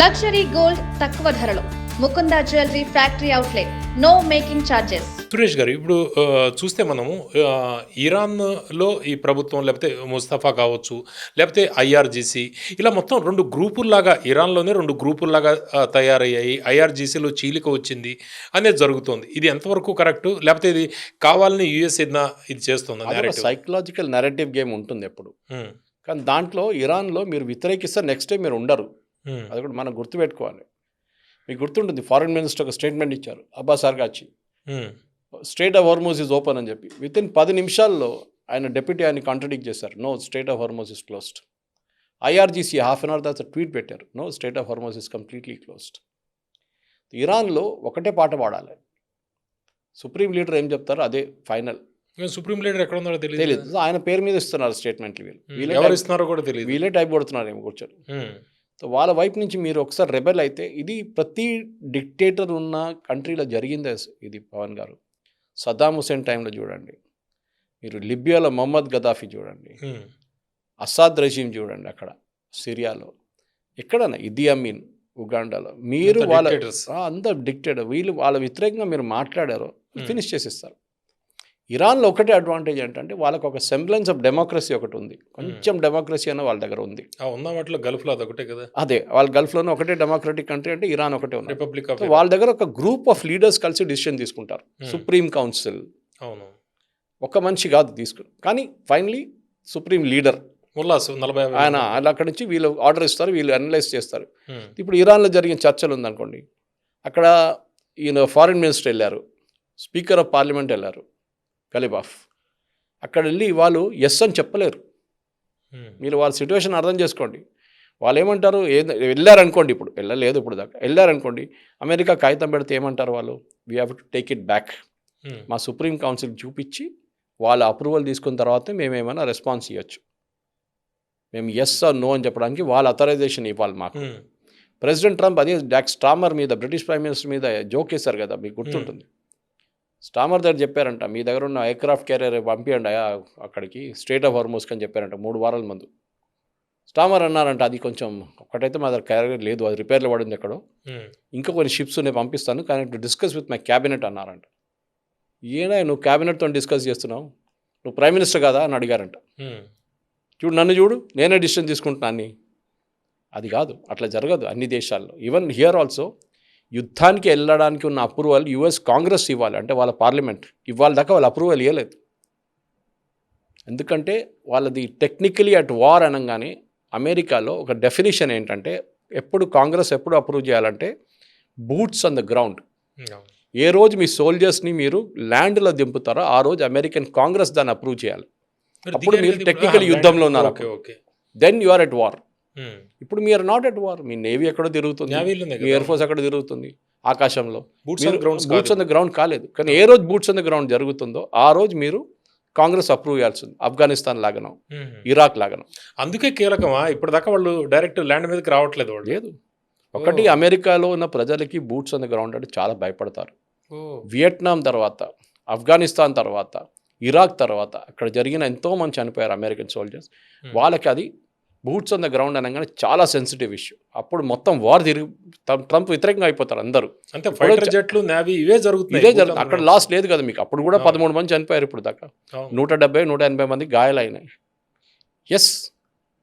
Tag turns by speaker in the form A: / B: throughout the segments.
A: Luxury gold తక్కువ ధరలో Mukunda jewellery factory outlet. No making charges.
B: Suresh గారు ఇప్పుడు చూస్తే మనము ఇరాన్లో ఈ ప్రభుత్వం లేకపోతే ముస్తఫా కావచ్చు లేకపోతే ఐఆర్జీసీ ఇలా మొత్తం రెండు గ్రూపుల్లాగా ఇరాన్లోనే రెండు గ్రూపుల్లాగా తయారయ్యాయి. ఐఆర్జీసీలో చీలిక వచ్చింది అనేది జరుగుతుంది. ఇది ఎంతవరకు కరెక్ట్, లేకపోతే ఇది కావాలని యుఎస్ ఇది చేస్తుంది?
C: సైకలాజికల్ నెరేటివ్ గేమ్ ఉంటుంది ఎప్పుడు, కానీ దాంట్లో ఇరాన్లో మీరు వ్యతిరేకిస్తే నెక్స్ట్ డే మీరు ఉండరు. అది కూడా మనం గుర్తుపెట్టుకోవాలి. మీకు గుర్తుంటుంది, ఫారిన్ మినిస్టర్ ఒక స్టేట్మెంట్ ఇచ్చారు, Abbas Araghchi, strait of Hormuz is open అని చెప్పి. విత్ ఇన్ 10 నిమిషాల్లో ఆయన డెప్యూటీ ఆయన కాంట్రడిక్ట్ చేశారు, no strait of Hormuz is closed. IRGC half an hour తర్వాత ట్వీట్ పెట్టారు, no strait of Hormuz is completely closed. ఇరాన్లో ఒకటే పాట పాడాలి, సుప్రీం లీడర్ ఏం చెప్తారో అదే ఫైనల్.
B: సుప్రీం లీడర్ ఎక్కడ ఉన్నారో
C: తెలియదు, ఆయన పేరు మీద ఇస్తున్నారు స్టేట్మెంట్లు. వీళ్ళే టైప్ కొడుతున్నారు ఏమో కూర్చొని. సో వాళ్ళ వైపు నుంచి మీరు ఒకసారి రెబెల్ అయితే, ఇది ప్రతి డిక్టేటర్ ఉన్న కంట్రీలో జరిగిందే ఇది. పవన్ గారు, సద్దాం హుసేన్ టైంలో చూడండి, మీరు లిబియాలో మొహమ్మద్ గదాఫీ చూడండి, అసాద్ రెజీమ్ చూడండి అక్కడ సిరియాలో, ఎక్కడన్నా ఇదీ అమీన్ ఉగాండాలో, మీరు వాళ్ళ అంత డిక్టేటర్, వీళ్ళు వాళ్ళ వ్యతిరేకంగా మీరు మాట్లాడారో ఫినిష్ చేసేస్తారు. ఇరాన్లో ఒకటే అడ్వాంటేజ్ ఏంటంటే వాళ్ళకి ఒక సెంబ్లెన్స్ ఆఫ్ డెమోక్రసీ ఒకటి ఉంది, కొంచెం డెమోక్రసీ అన్న వాళ్ళ దగ్గర ఉంది.
B: వాటిలో గల్ఫ్లో అదొకటే కదా.
C: అదే వాళ్ళ గల్ఫ్లోనే ఒకటే డెమోక్రటిక్ కంట్రీ అంటే ఇరాన్ ఒకటే ఉంది.
B: రిపబ్లిక్ ఆఫ్
C: వాళ్ళ దగ్గర ఒక గ్రూప్ ఆఫ్ లీడర్స్ కలిసి డిసిషన్ తీసుకుంటారు. సుప్రీం కౌన్సిల్ ఒక మనిషి కాదు తీసుకుని, కానీ ఫైనలీ సుప్రీం లీడర్ ఆయన అక్కడి నుంచి వీళ్ళు ఆర్డర్ ఇస్తారు, వీళ్ళు అనలైజ్ చేస్తారు. ఇప్పుడు ఇరాన్లో జరిగిన చర్చలు ఉందనుకోండి, అక్కడ ఈయన ఫారిన్ మినిస్టర్ వెళ్ళారు, స్పీకర్ ఆఫ్ పార్లమెంట్ వెళ్ళారు గలిబాఫ్, అక్కడ వెళ్ళి వాళ్ళు ఎస్ అని చెప్పలేరు. మీరు వాళ్ళ సిచ్యువేషన్ అర్థం చేసుకోండి. వాళ్ళు ఏమంటారు, వెళ్ళారనుకోండి, ఇప్పుడు వెళ్ళలేదు, ఇప్పుడు దాకా వెళ్ళారనుకోండి, అమెరికా కాగితం పెడితే ఏమంటారు వాళ్ళు, we have to take it back, మా సుప్రీం కౌన్సిల్ చూపించి వాళ్ళ అప్రూవల్ తీసుకున్న తర్వాతే మేమేమైనా రెస్పాన్స్ ఇవ్వచ్చు, మేము ఎస్ ఆర్ నో అని చెప్పడానికి వాళ్ళ అథరైజేషన్ ఇవ్వాలి మాకు. ప్రెసిడెంట్ ట్రంప్ అదే స్టామర్ మీద, బ్రిటిష్ ప్రైమ్ మినిస్టర్ మీద జోక్ వేశారు కదా, మీకు గుర్తుంటుంది. స్టామర్ దగ్గర చెప్పారంట, మీ దగ్గర ఉన్న ఎయిర్క్రాఫ్ట్ క్యారియర్ పంపించండి అక్కడికి స్ట్రేట్ ఆఫ్ హార్మోజ్కి అని చెప్పారంట 3 వారాల ముందు. స్టామర్ అన్నారంట, అది కొంచెం ఒక్కటైతే మా దగ్గర క్యారియర్ లేదు, అది రిపేర్లో పడింది ఎక్కడో, ఇంకా కొన్ని షిప్స్ నేను పంపిస్తాను, కానీ to discuss with my cabinet అన్నారంట. ఏనా నువ్వు క్యాబినెట్తో డిస్కస్ చేస్తున్నావు, నువ్వు ప్రైమ్ మినిస్టర్ కదా అని అడిగారంట. చూడు నన్ను చూడు, నేనే డిసిషన్ తీసుకుంటున్నాను. అది కాదు, అట్లా జరగదు అన్ని దేశాల్లో. ఈవెన్ హియర్ ఆల్సో యుద్ధానికి వెళ్ళడానికి ఉన్న అప్రూవల్ యుఎస్ కాంగ్రెస్ ఇవ్వాలి, అంటే వాళ్ళ పార్లమెంట్ ఇవ్వాలి దాకా వాళ్ళ అప్రూవల్ ఇవ్వలేదు. ఎందుకంటే వాళ్ళది టెక్నికలీ అట్ వార్ అనగానే అమెరికాలో ఒక డెఫినేషన్ ఏంటంటే, ఎప్పుడు కాంగ్రెస్ ఎప్పుడు అప్రూవ్ చేయాలంటే బూట్స్ ఆన్ ద గ్రౌండ్. ఏ రోజు మీ సోల్జర్స్ని మీరు ల్యాండ్లో దింపుతారో ఆ రోజు అమెరికన్ కాంగ్రెస్ దాన్ని అప్రూవ్ చేయాలి. అప్పుడు మీరు టెక్నికల్ యుద్ధంలో ఉన్నారు, then you are at war. ఇప్పుడు మీరు నాట్ ఎట్ వార్, మీ నేవీ ఎక్కడో తిరుగుతుంది, మీ ఎయిర్ ఫోర్స్ ఎక్కడ తిరుగుతుంది ఆకాశంలో, బూట్స్ ఆన్ ద గ్రౌండ్ కాలేదు. కానీ ఏ రోజు బూట్స్ ఆన్ ద గ్రౌండ్ జరుగుతుందో ఆ రోజు మీరు కాంగ్రెస్ అప్రూవ్ చేయాల్సింది, ఆఫ్ఘనిస్తాన్ లాగానో ఇరాక్ లాగానో.
B: అందుకే కీలకమా ఇప్పటిదాకా వాళ్ళు డైరెక్ట్ ల్యాండ్ మీదకి రావట్లేదు.
C: లేదు, ఒకటి అమెరికాలో ఉన్న ప్రజలకి బూట్స్ ఆన్ ద గ్రౌండ్ అంటే చాలా భయపడతారు. వియట్నాం తర్వాత, ఆఫ్ఘనిస్తాన్ తర్వాత, ఇరాక్ తర్వాత అక్కడ జరిగిన ఎంతో మంది చనిపోయారు అమెరికన్ సోల్జర్స్. వాళ్ళకి అది బూట్స్ ఆన్ ద గ్రౌండ్ అనగానే చాలా సెన్సిటివ్ ఇష్యూ. అప్పుడు మొత్తం వార్ ట్రంప్ వ్యతిరేకంగా అయిపోతారు అందరూ.
B: అంటే ఫైటర్ జెట్లు, నేవీ ఇవే జరుగుతుంది.
C: అక్కడ లాస్ లేదు కదా మీకు, అప్పుడు కూడా 13 మంది చనిపోయారు, ఇప్పుడు దాకా 170-180 మంది గాయాలైనాయి. ఎస్,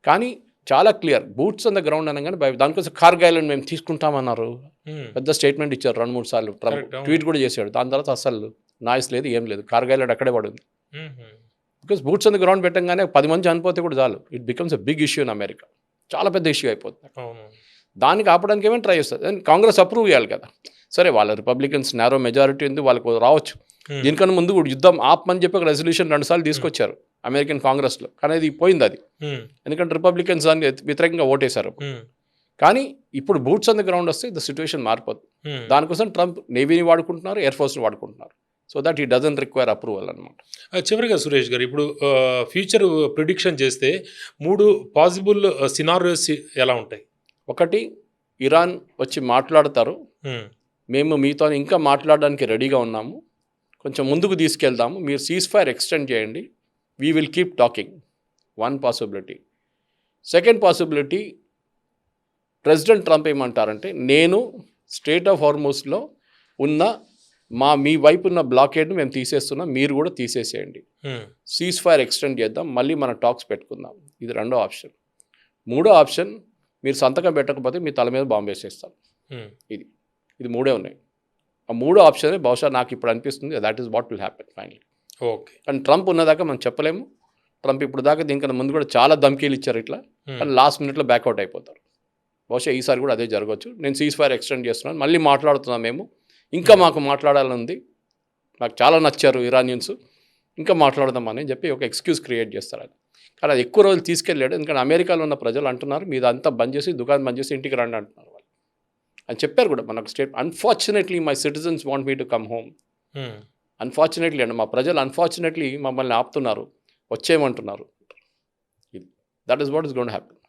C: కానీ చాలా clear, boots on the ground అనగానే దానికోసం కార్గిల్ని మేము తీసుకుంటామన్నారు, పెద్ద స్టేట్మెంట్ ఇచ్చారు 2-3 సార్లు. ట్రంప్ ట్వీట్ కూడా చేశాడు, దాని తర్వాత అసలు నాయిస్ లేదు, ఏం లేదు, కార్గిల్ అక్కడే పడింది. Because boots on the ground పెట్టంగానే 10 మంది చనిపోతే కూడా చాలు, it becomes a big issue in America, చాలా పెద్ద ఇష్యూ అయిపోతుంది. దానికి ఆపడానికి ఏమైనా ట్రై చేస్తారు, కాంగ్రెస్ అప్రూవ్ చేయాలి కదా. సరే, వాళ్ళ రిపబ్లికన్స్ నారో మెజారిటీ ఉంది, వాళ్ళకు రావచ్చు. దీనికన్నా ముందు కూడా యుద్ధం ఆపమని చెప్పి ఒక రెజల్యూషన్ 2 సార్లు తీసుకొచ్చారు అమెరికన్ కాంగ్రెస్లో, కానీ అది పోయింది అది, ఎందుకంటే రిపబ్లికన్స్ దాన్ని వ్యతిరేకంగా ఓటేశారు. కానీ ఇప్పుడు బూట్స్ ఆన్ ద గ్రౌండ్ వస్తే ద సిచ్యువేషన్ మారిపోతుంది. దానికోసం ట్రంప్ నేవీని వాడుకుంటున్నారు, ఎయిర్ ఫోర్స్ని వాడుకుంటున్నారు, సో దట్ ఈ డజంట్ రిక్వైర్ అప్రూవల్ అనమాట.
B: చివరిగా సురేష్ గారు, ఇప్పుడు ఫ్యూచర్ ప్రిడిక్షన్ చేస్తే 3 పాసిబుల్ సినారియోస్ ఎలా ఉంటాయి?
C: ఒకటి, ఇరాన్ వచ్చి మాట్లాడతారు, మేము మీతో ఇంకా మాట్లాడడానికి రెడీగా ఉన్నాము, కొంచెం ముందుకు తీసుకెళ్దాము, మీరు సీజ్ ఫైర్ ఎక్స్టెండ్ చేయండి, we will keep talking. 1 possibility. Second possibility, president Trump ఏమంటారంటే, నేను స్ట్రెయిట్ ఆఫ్ హార్మోస్లో ఉన్న మీ వైపు ఉన్న బ్లాకేడ్ని మేము తీసేస్తున్నాం, మీరు కూడా తీసేసేయండి, సీజ్ ఫైర్ ఎక్స్టెండ్ చేద్దాం, మళ్ళీ మన టాక్స్ పెట్టుకుందాం. ఇది రెండో ఆప్షన్. మూడో ఆప్షన్, మీరు సంతకం పెట్టకపోతే మీ తల మీద బాంబు వేసేస్తాం. ఇది మూడే ఉన్నాయి. ఆ మూడో ఆప్షన్ బహుశా నాకు ఇప్పుడు అనిపిస్తుంది that is what will happen finally.
B: Okay.
C: కానీ ట్రంప్ ఉన్నదాకా మనం చెప్పలేము. ట్రంప్ ఇప్పుడు దాకా దీనికన్నా ముందు కూడా చాలా ధమ్కీలు ఇచ్చారు ఇట్లా, కానీ లాస్ట్ మినిట్లో బ్యాక్అవుట్ అయిపోతారు. బహుశా ఈసారి కూడా అదే జరగవచ్చు. నేను సీజ్ ఫైర్ ఎక్స్టెండ్ చేస్తున్నాను, మళ్ళీ మాట్లాడుతున్నాం మేము, ఇంకా మాకు మాట్లాడాలని ఉంది, నాకు చాలా నచ్చారు ఇరానియన్స్, ఇంకా మాట్లాడదామని చెప్పి ఒక ఎక్స్క్యూజ్ క్రియేట్ చేస్తారు. అది కానీ అది ఎక్కువ రోజులు తీసుకెళ్ళాడు. ఎందుకంటే అమెరికాలో ఉన్న ప్రజలు అంటున్నారు మీద అంతా బంద్ చేసి దుకాణం బంద్ చేసి ఇంటికి రండి అంటున్నారు వాళ్ళు. అని చెప్పారు కూడా మనకు state. Unfortunately my citizens want me to come home. Unfortunately అండి, మా ప్రజలు అన్ఫార్చునేట్లీ మమ్మల్ని ఆపుతున్నారు, వచ్చేయమంటున్నారు. That is what is going to happen.